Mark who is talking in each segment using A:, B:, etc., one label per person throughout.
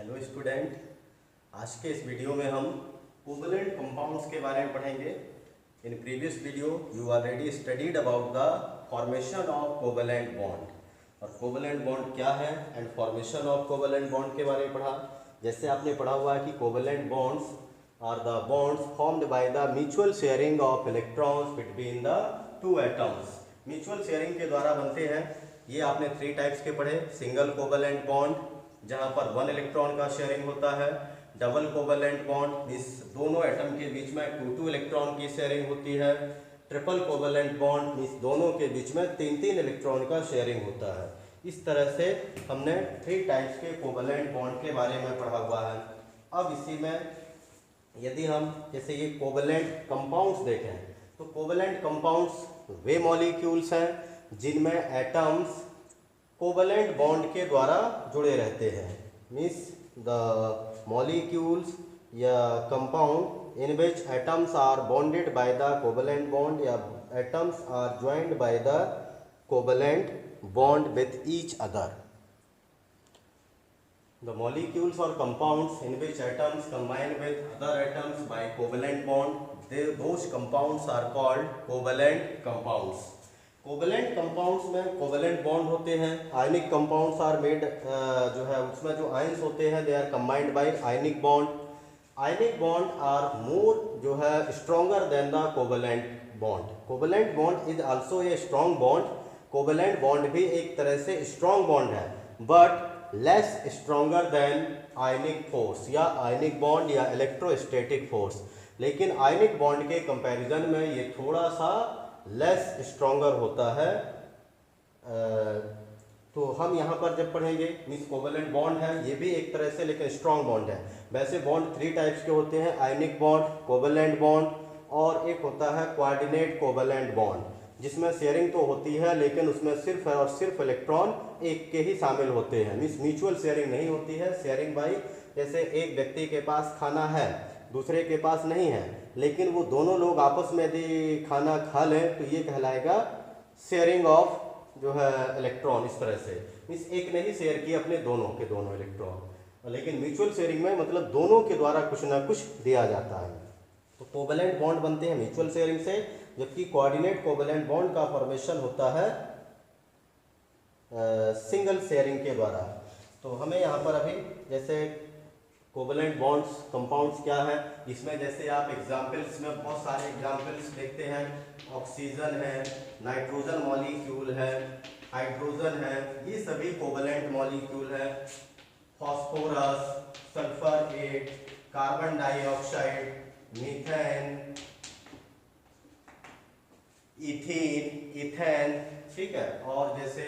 A: Hello student, आज के इस वीडियो में हम कोवलेंट कंपाउंड्स के बारे में पढ़ेंगे। In previous video you already studied about the formation of covalent bond और कोवलेंट बॉन्ड क्या है and formation of covalent bond के बारे में पढ़ा। जैसे आपने पढ़ा हुआ है कि covalent bonds are the bonds formed by the mutual sharing of electrons between the two atoms. Mutual sharing के द्वारा बनते हैं। ये आपने 3 टाइप्स के पढ़े। सिंगल कोवलेंट बॉन्ड जहाँ पर 1 इलेक्ट्रॉन का शेयरिंग होता है। डबल कोवलेंट बॉन्ड, इस दोनों एटम के बीच में 2 इलेक्ट्रॉन की शेयरिंग होती है। ट्रिपल कोवलेंट बॉन्ड, इस दोनों के बीच में 3 इलेक्ट्रॉन का शेयरिंग होता है। इस तरह से हमने 3 टाइप्स के कोवलेंट बॉन्ड के बारे में पढ़ा हुआ है। अब इसी में यदि हम जैसे ये कोवलेंट कंपाउंड्स देखें तो कोवलेंट कंपाउंड्स वे मॉलिक्यूल्स हैं जिनमें एटम्स कोवलेंट बॉन्ड के द्वारा जुड़े रहते हैं। मीन्स द मॉलिक्यूल्स या compound in which atoms are bonded by the covalent bond या atoms are joined by the covalent bond with each other. The molecules or compounds in which atoms combine with other atoms by covalent bond, those compounds are called covalent compounds. Covalent compounds में covalent bond होते हैं। Ionic compounds are made जो है उसमें जो ions होते हैं they are combined by ionic bond. Ionic bond are more जो है stronger than the covalent bond. Covalent bond is also a strong bond. Covalent bond भी एक तरह से स्ट्रॉन्ग बॉन्ड है but less stronger than ionic force या ionic bond या electrostatic force. लेकिन आयनिक बॉन्ड के कंपैरिजन में ये थोड़ा सा लेस स्ट्रॉन्गर होता है। तो हम यहाँ पर जब पढ़ेंगे मीन्स कोवलेंट बॉन्ड है, ये भी एक तरह से लेकिन स्ट्रॉन्ग बॉन्ड है। वैसे बॉन्ड 3 टाइप्स के होते हैं, आयनिक बॉन्ड, कोवलेंट बॉन्ड और एक होता है कोऑर्डिनेट कोवलेंट बॉन्ड जिसमें शेयरिंग तो होती है लेकिन उसमें सिर्फ और सिर्फ इलेक्ट्रॉन एक के ही शामिल होते हैं। मीन्स म्यूचुअल शेयरिंग नहीं होती है। शेयरिंग बाई जैसे एक व्यक्ति के पास खाना है दूसरे के पास नहीं है लेकिन वो दोनों लोग आपस में यदि खाना खा लें तो ये कहलाएगा शेयरिंग ऑफ जो है इलेक्ट्रॉन। इस तरह से मीन्स एक ने ही शेयर किया अपने दोनों के दोनों इलेक्ट्रॉन, लेकिन म्यूचुअल शेयरिंग में मतलब दोनों के द्वारा कुछ ना कुछ दिया जाता है। तो कोवलेंट बॉन्ड बनते हैं म्यूचुअल शेयरिंग से, जबकि कोऑर्डिनेट कोवलेंट बॉन्ड का फॉर्मेशन होता है सिंगल शेयरिंग के द्वारा। तो हमें यहाँ पर अभी जैसे कोवलेंट बॉन्ड्स कंपाउंड्स क्या है, इसमें जैसे आप एग्जाम्पल्स में बहुत सारे एग्जाम्पल्स देखते हैं। ऑक्सीजन है, नाइट्रोजन मॉलिक्यूल है, हाइड्रोजन है, ये सभी कोवलेंट मॉलिक्यूल है। Phosphorus, sulphur 8, carbon dioxide, methane, ethene, ethane, ठीक है। और जैसे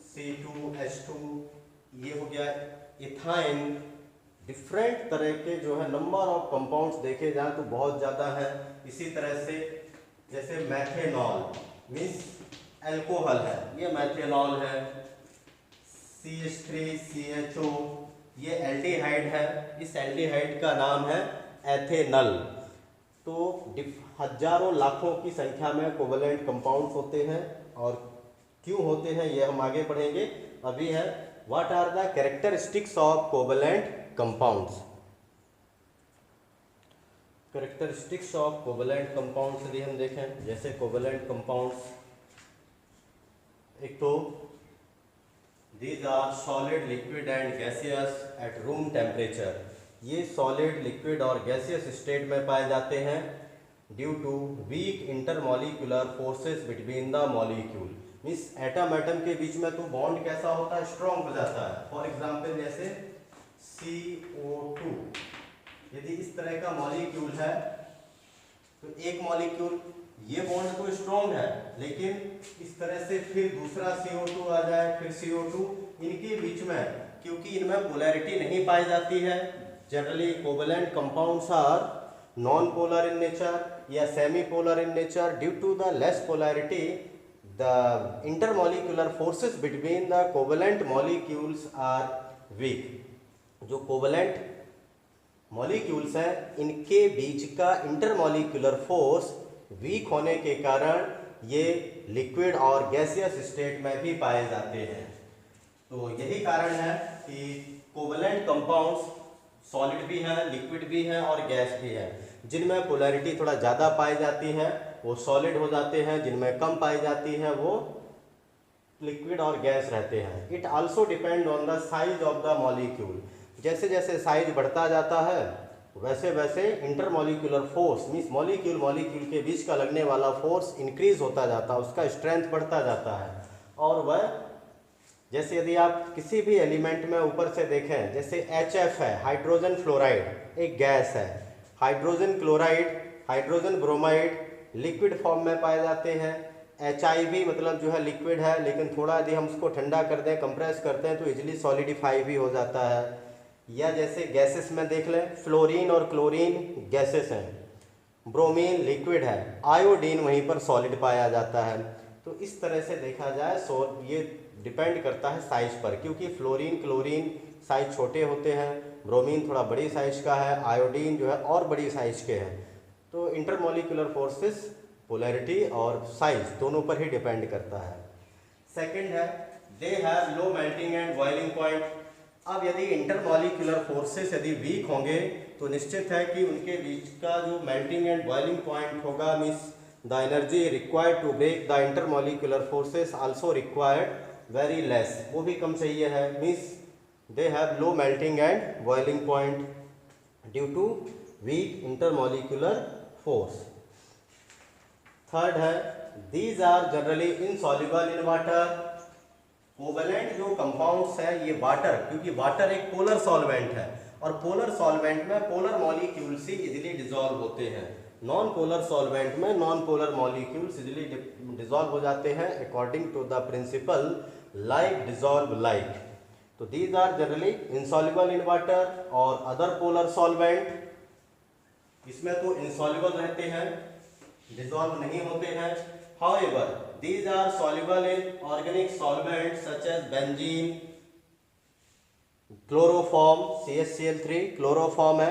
A: C2H2 ये हो गया, इथाइन। डिफरेंट तरह के जो है नंबर ऑफ कंपाउंड्स देखे जाएं तो बहुत ज़्यादा है। इसी तरह से जैसे मैथेनॉल मीन्स अल्कोहल है, ये मैथेनॉल है। CH3CHO ये एल्डिहाइड है, इस एल्डिहाइड का नाम है एथेनल। तो हजारों लाखों की संख्या में कोवलेंट कंपाउंड्स होते हैं और क्यों होते हैं ये हम आगे पढ़ेंगे। अभी है what are the characteristics of covalent compounds. Characteristics of covalent compounds यदि हम देखें जैसे कोवलेंट कंपाउंड्स, एक तो these are solid, liquid and gaseous at room temperature. ये सॉलिड, लिक्विड और गैसियस स्टेट में पाए जाते हैं due to weak intermolecular forces between the molecule. Means atom atom के बीच में तो बॉन्ड कैसा होता है, स्ट्रॉन्ग हो जाता है। फॉर एग्जांपल जैसे CO2 यदि इस तरह का मॉलिक्यूल है तो एक मॉलिक्यूल ये बॉन्ड तो स्ट्रॉन्ग है लेकिन इस तरह से फिर दूसरा CO2 आ जाए, फिर CO2, इनके बीच में क्योंकि इनमें पोलैरिटी नहीं पाई जाती है। Generally covalent compounds are non polar in nature या semi polar in nature. Due to the less polarity the intermolecular forces between the covalent molecules are weak. जो कोवलेंट मॉलिक्यूल्स हैं इनके बीच का इंटरमॉलिक्यूलर फोर्स वीक होने के कारण ये liquid और गैसियस स्टेट में भी पाए जाते हैं। तो यही कारण है कि कोवलेंट कंपाउंड्स सॉलिड भी हैं, लिक्विड भी हैं और गैस भी है। जिनमें पोलैरिटी थोड़ा ज़्यादा पाई जाती है वो सॉलिड हो जाते हैं, जिनमें कम पाई जाती है वो लिक्विड और गैस रहते हैं। It also depend on the size of the molecule. जैसे जैसे साइज बढ़ता जाता है वैसे वैसे इंटरमॉलिक्यूलर फोर्स मीन्स मॉलिक्यूल के बीच का लगने वाला फोर्स इंक्रीज होता जाता है, उसका स्ट्रेंथ बढ़ता जाता है। और वह जैसे यदि आप किसी भी एलिमेंट में ऊपर से देखें, जैसे HF है, हाइड्रोजन फ्लोराइड एक गैस है, hydrogen chloride, hydrogen bromide liquid form में पाए जाते हैं। HI मतलब जो है लिक्विड है, लेकिन थोड़ा यदि हम उसको ठंडा कर दें, कंप्रेस करते हैं तो इजीली सॉलिडिफाई भी हो जाता है। या जैसे गैसेस में देख लें, फ्लोरीन और क्लोरीन गैसेस हैं, ब्रोमीन लिक्विड है, आयोडीन वहीं पर सॉलिड पाया जाता है। तो इस तरह से देखा जाए ये डिपेंड करता है साइज पर, क्योंकि फ्लोरीन क्लोरीन साइज छोटे होते हैं, ब्रोमीन थोड़ा बड़ी साइज का है, आयोडीन जो है और बड़ी साइज के हैं। तो इंटरमॉलिक्यूलर फोर्सेस पोलैरिटी और साइज दोनों पर ही डिपेंड करता है। सेकंड है दे have low melting and boiling point. अब यदि इंटरमॉलिक्यूलर फोर्सेस यदि वीक होंगे तो निश्चित है कि उनके बीच का जो मेल्टिंग एंड बॉइलिंग पॉइंट होगा means the energy required to break the intermolecular forces also required very less, वो भी कम चाहिए है। Means they have low melting and boiling point due to weak intermolecular force. Third है these are generally insoluble in water. Covalent जो compounds है ये water, क्योंकि वाटर एक पोलर सॉल्वेंट है और पोलर सॉल्वेंट में पोलर मॉलिक्यूल्स ही इजीली डिसॉल्व होते हैं। नॉन पोलर सॉल्वेंट में non polar molecules easily dissolve हो जाते हैं according to the principle like dissolve like. तो these are generally insoluble in water. और अदर पोलर सॉल्वेंट इसमें तो इनसॉल्युबल रहते हैं, डिसॉल्व नहीं होते हैं। However, these are soluble in organic solvents such as benzene, chloroform, CaCl3 chloroform है,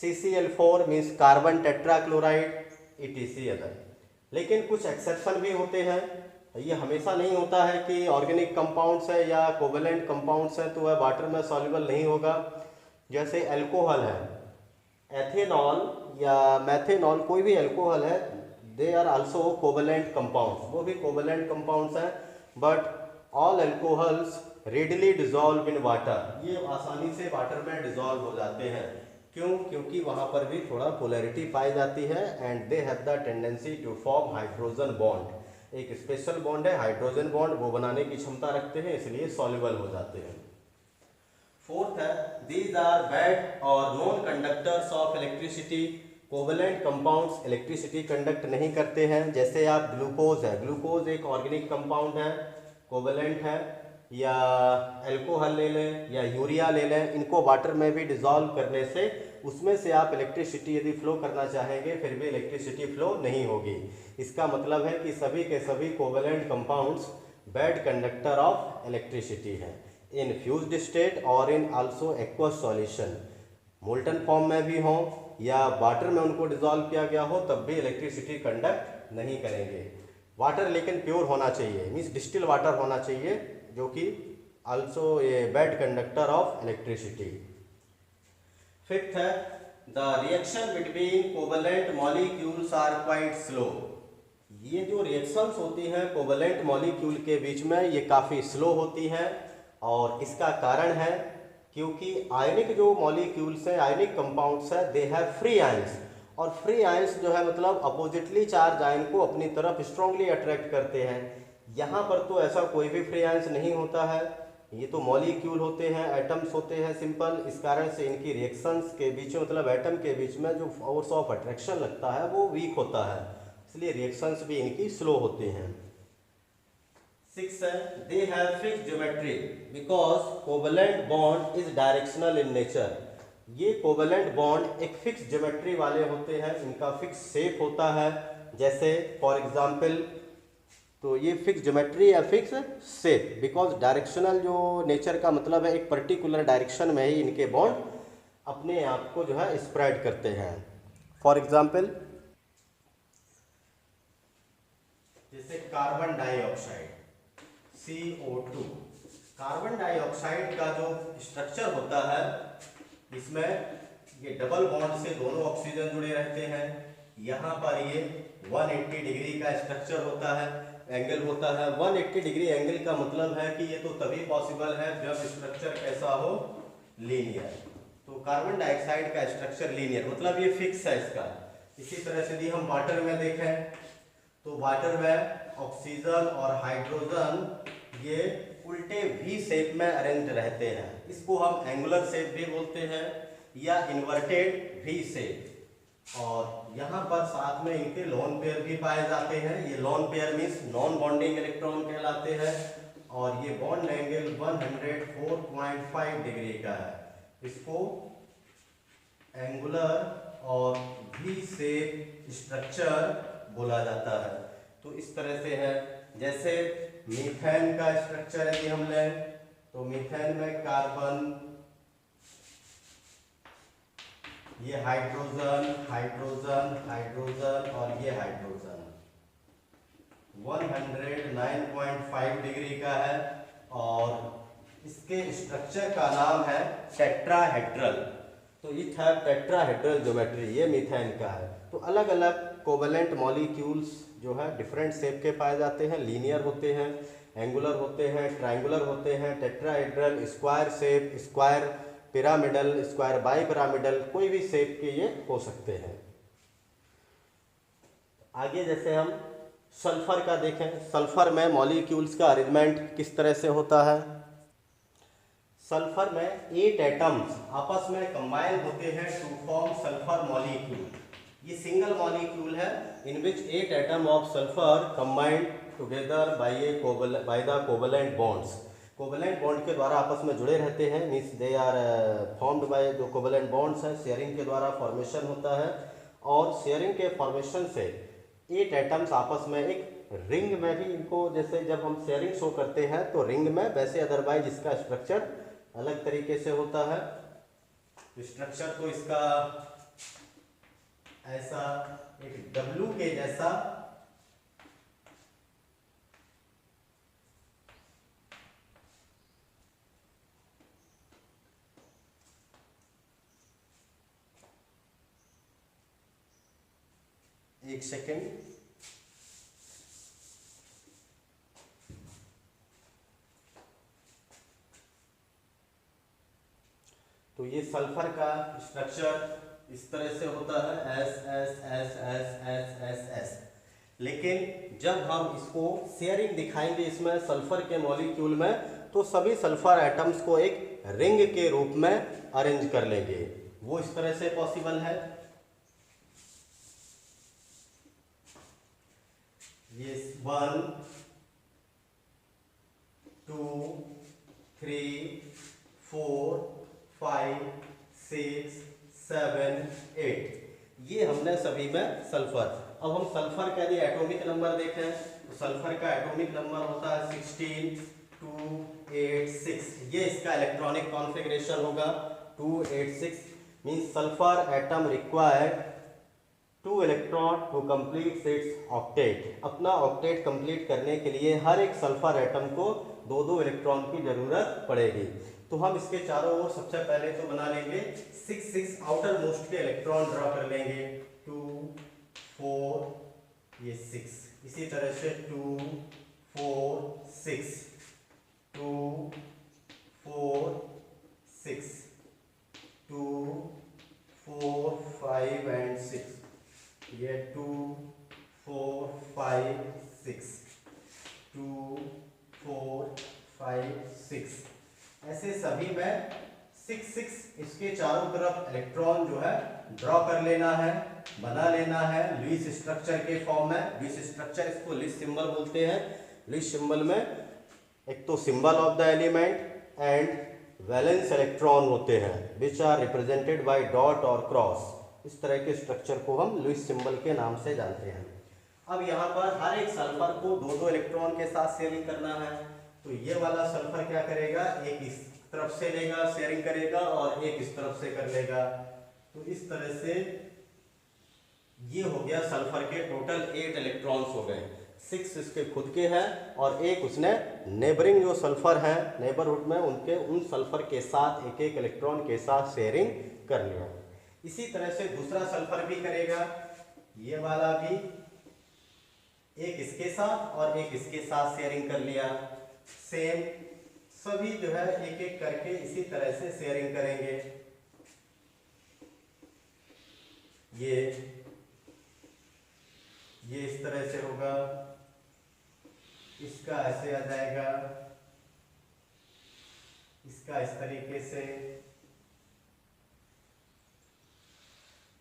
A: CCl4 means carbon tetrachloride etc other. लेकिन कुछ एक्सेप्शन भी होते हैं, ये हमेशा नहीं होता है कि ऑर्गेनिक कंपाउंड्स है या कोवेलेंट कंपाउंड्स है तो वह वाटर में सॉल्युबल नहीं होगा। जैसे अल्कोहल है, एथेनॉल या मैथेनॉल, कोई भी अल्कोहल है, they are also covalent compounds, वो भी कोवेलेंट कंपाउंड्स हैं। But all alcohols readily dissolve in water, ये आसानी से वाटर में डिसॉल्व हो जाते हैं। क्यों? क्योंकि वहाँ पर भी थोड़ा पोलैरिटी पाई जाती है and they have the tendency to form hydrogen bond. एक स्पेशल बॉन्ड है हाइड्रोजन बॉन्ड, वो बनाने की क्षमता रखते हैं, इसलिए सॉल्युबल हो जाते हैं। फोर्थ है दीज आर बैड और non conductors of electricity. Covalent compounds electricity conduct नहीं करते हैं। जैसे आप ग्लूकोज है, ग्लूकोज एक ऑर्गेनिक कंपाउंड है, कोवेलेंट है, या अल्कोहल ले लें या यूरिया ले लें, इनको वाटर में भी डिसॉल्व करने से उसमें से आप इलेक्ट्रिसिटी यदि फ्लो करना चाहेंगे फिर भी इलेक्ट्रिसिटी फ्लो नहीं होगी। इसका मतलब है कि सभी के सभी covalent compounds bad conductor of electricity हैं इन फ्यूज्ड स्टेट और इन also aqueous solution. Molten form में भी हों या वाटर में उनको डिसॉल्व किया गया हो तब भी इलेक्ट्रिसिटी कंडक्ट नहीं करेंगे। वाटर लेकिन प्योर होना चाहिए, मीन्स डिस्टिल वाटर होना चाहिए, जो कि also a bad conductor of electricity. Fifth है the reaction between covalent molecules are quite slow. ये जो रिएक्शंस होती हैं कोवेलेंट मॉलिक्यूल के बीच में ये काफ़ी स्लो होती हैं और इसका कारण है क्योंकि आयनिक जो मॉलिक्यूल्स हैं, आयनिक कंपाउंड्स हैं, दे हैव फ्री आयंस, और फ्री आयंस जो है मतलब अपोजिटली चार्ज आयन को अपनी तरफ स्ट्रांगली अट्रैक्ट करते हैं। यहाँ पर तो ऐसा कोई भी फ्री आयंस नहीं होता है, ये तो मॉलिक्यूल होते हैं, एटम्स होते हैं सिंपल। इस कारण से इनकी रिएक्शंस के बीच में मतलब एटम के बीच में जो फोर्स ऑफ अट्रैक्शन लगता है वो वीक होता है, इसलिए रिएक्शंस भी इनकी स्लो होती हैं। सिक्स है they have fixed geometry because covalent bond is directional in nature. ये कोवेलेंट बॉन्ड एक फिक्स ज्योमेट्री वाले होते हैं, इनका फिक्स शेप होता है। जैसे फॉर एग्जांपल तो ये फिक्स ज्योमेट्री या फिक्स शेप, बिकॉज डायरेक्शनल जो नेचर का मतलब है एक पर्टिकुलर डायरेक्शन में ही इनके बॉन्ड अपने आप को जो है स्प्रेड करते हैं। फॉर एग्जांपल जैसे carbon dioxide CO2, carbon dioxide का जो स्ट्रक्चर होता है, इसमें ये डबल बॉन्ड से दोनों ऑक्सीजन जुड़े रहते हैं। यहाँ पर ये 180 डिग्री का स्ट्रक्चर होता है, एंगल होता है। 180 डिग्री एंगल का मतलब है कि ये तो तभी पॉसिबल है जब स्ट्रक्चर कैसा हो, लीनियर। तो कार्बन डाइऑक्साइड का स्ट्रक्चर लीनियर मतलब ये फिक्स है इसका। इसी तरह से यदि हम वाटर में देखें तो वाटर में ऑक्सीजन और हाइड्रोजन ये उल्टे वी शेप में अरेंज रहते हैं। इसको हम एंगुलर शेप भी बोलते हैं या इन्वर्टेड वी शेप। और यहाँ पर साथ में इनके लोन पेयर भी पाए जाते हैं। ये lone pair means non bonding electron कहलाते हैं। और ये बॉन्ड एंगल 104.5 डिग्री का है। इसको एंगुलर और वी शेप स्ट्रक्चर बोला जाता है। तो इस तरह से है। जैसे मीथेन का स्ट्रक्चर यदि हम लें तो मीथेन में कार्बन, ये हाइड्रोजन हाइड्रोजन हाइड्रोजन और ये हाइड्रोजन 109.5 डिग्री का है। और इसके स्ट्रक्चर का नाम है टेट्राहेड्रल। तो ये था टेट्राहेड्रल ज्योमेट्री, ये मीथेन का है। तो अलग अलग कोवेलेंट मॉलिक्यूल्स जो है डिफरेंट शेप के पाए जाते हैं। लीनियर होते हैं, एंगुलर होते हैं, ट्रायंगुलर होते हैं, tetrahedral, square shape, square pyramidal, square bi pyramidal, कोई भी शेप के ये हो सकते हैं। आगे जैसे हम सल्फर का देखें, सल्फर में मॉलिक्यूल्स का अरेंजमेंट किस तरह से होता है। सल्फर में 8 एटम्स आपस में कंबाइन होते हैं टू फॉर्म सल्फर मॉलिक्यूल। ये सिंगल मॉलिक्यूल है in which 8 atom of sulphur combined together by the covalent bonds. Covalent bond के द्वारा आपस में जुड़े रहते हैं, means they are formed by जो कोवेलेंट बॉन्ड्स हैं, शेयरिंग के द्वारा फॉर्मेशन होता है। और शेयरिंग के फॉर्मेशन से 8 एटम्स आपस में एक रिंग में भी इनको, जैसे जब हम शेयरिंग शो करते हैं तो रिंग में, वैसे अदरवाइज इसका स्ट्रक्चर अलग तरीके से होता है। स्ट्रक्चर तो इसका ऐसा एक डब्लू के जैसा एक सेकेंड। तो ये सल्फर का स्ट्रक्चर इस तरह से होता है, S S S S S S S. लेकिन जब हम इसको शेयरिंग दिखाएंगे इसमें सल्फर के मॉलिक्यूल में, तो सभी सल्फर एटम्स को एक रिंग के रूप में अरेंज कर लेंगे। वो इस तरह से पॉसिबल है। ये 1 2 3 4 5 6 7 8, ये हमने सभी में सल्फर। अब हम सल्फर का यदि एटॉमिक नंबर देखें तो सल्फर का एटॉमिक नंबर होता है 16 286। ये इसका इलेक्ट्रॉनिक कॉन्फ़िगरेशन होगा 286। Means sulphur atom required 2 electron to complete its octet. अपना ऑक्टेट कंप्लीट करने के लिए हर एक सल्फर एटम को 2-2 इलेक्ट्रॉन की जरूरत पड़ेगी। तो हम इसके चारों ओर सबसे पहले तो बना लेंगे 6 आउटर मोस्ट के इलेक्ट्रॉन ड्रॉ कर लेंगे, 2 4 ये 6। इसी तरह से 2 4 6 2 4 6 2 4 5 एंड 6, ये 2 4 5 6 2 4 5 6। ऐसे सभी में 6 इसके चारों तरफ इलेक्ट्रॉन जो है ड्रॉ कर लेना है, बना लेना है लुईस स्ट्रक्चर के फॉर्म में। लुईस स्ट्रक्चर, इसको लुईस सिंबल बोलते हैं। लुईस सिंबल में एक तो symbol of the element and valence electron होते हैं which are represented by dot और क्रॉस। इस तरह के स्ट्रक्चर को हम लुईस सिंबल के नाम से जानते हैं। अब यहाँ पर हर एक सल्फर को 2-2 इलेक्ट्रॉन के साथ शेयरिंग करना है। तो ये वाला सल्फर क्या करेगा, एक इस तरफ से लेगा, शेयरिंग करेगा, और एक इस तरफ से कर लेगा। तो इस तरह से ये हो गया सल्फर के टोटल 8 इलेक्ट्रॉन्स हो गए। 6 इसके खुद के हैं और एक उसने नेबरिंग जो सल्फर हैं नेबरहुड में उनके उन सल्फर के साथ एक एक इलेक्ट्रॉन के साथ शेयरिंग कर लिया। इसी तरह से दूसरा सल्फर भी करेगा, ये वाला भी एक इसके साथ और एक इसके साथ शेयरिंग कर लिया। सेम सभी जो है एक एक करके इसी तरह से शेयरिंग करेंगे। ये इस तरह से होगा, इसका ऐसे आ जाएगा, इसका इस तरीके से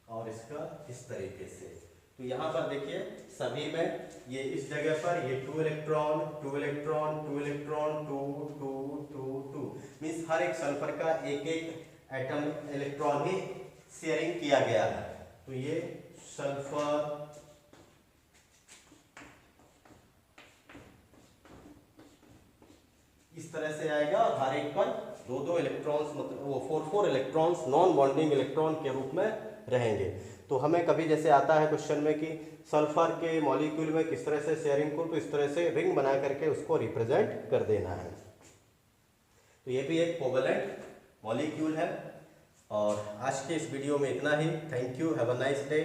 A: और इसका इस तरीके से। तो यहाँ पर देखिए सभी में ये इस जगह पर ये 2 इलेक्ट्रॉन 2 इलेक्ट्रॉन 2 इलेक्ट्रॉन 2 2 2 2 मीन्स हर एक सल्फर का एक एक एटम इलेक्ट्रॉन ही शेयरिंग किया गया है। तो ये सल्फर इस तरह से आएगा और हर एक पर 2 इलेक्ट्रॉन्स मतलब वो 4 इलेक्ट्रॉन्स नॉन बॉन्डिंग इलेक्ट्रॉन के रूप में रहेंगे। तो हमें कभी जैसे आता है क्वेश्चन में कि सल्फर के मॉलिक्यूल में किस तरह से शेयरिंग को, तो इस तरह से रिंग बना करके उसको रिप्रेजेंट कर देना है। तो ये भी एक कोवलेंट मॉलिक्यूल है। और आज के इस वीडियो में इतना ही। Thank you, have a nice day.